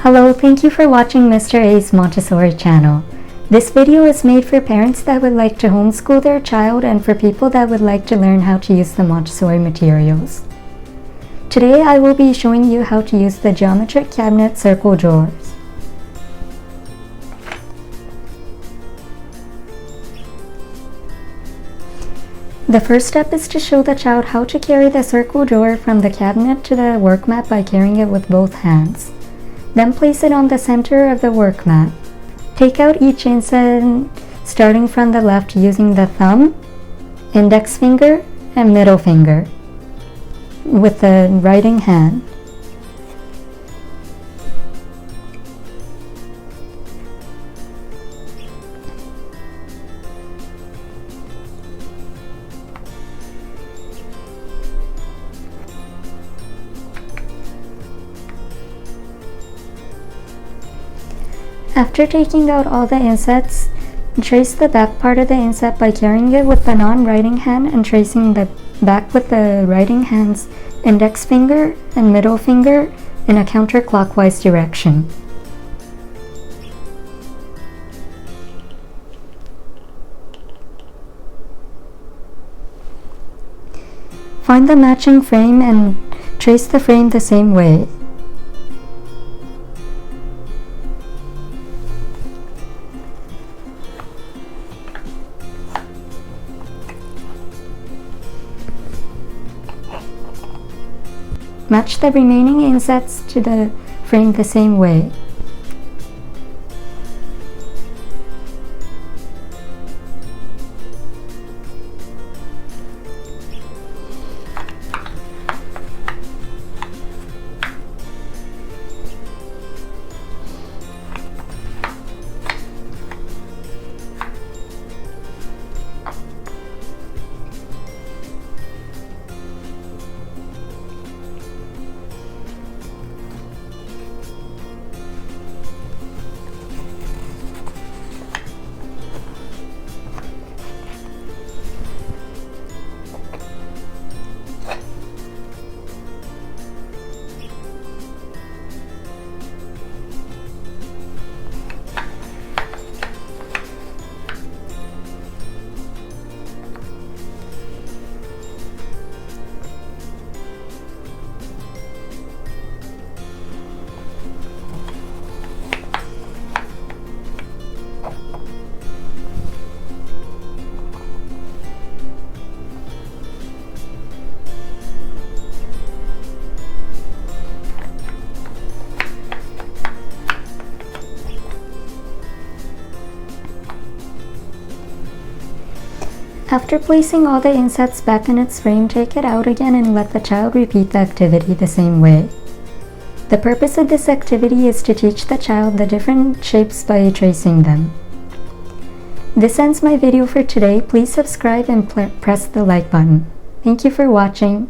Hello, thank you for watching Mr. A's Montessori channel. This video is made for parents that would like to homeschool their child and for people that would like to learn how to use the Montessori materials. Today I will be showing you how to use the geometric cabinet circle drawers. The first step is to show the child how to carry the circle drawer from the cabinet to the work mat by carrying it with both hands. Then place it on the center of the work mat. Take out each inset starting from the left using the thumb, index finger, and middle finger with the writing hand. After taking out all the insets, trace the back part of the inset by carrying it with the non-writing hand and tracing the back with the writing hand's index finger and middle finger in a counterclockwise direction. Find the matching frame and trace the frame the same way. Match the remaining insets to the frame the same way. After placing all the insets back in its frame, take it out again and let the child repeat the activity the same way. The purpose of this activity is to teach the child the different shapes by tracing them. This ends my video for today. Please subscribe and press the like button. Thank you for watching.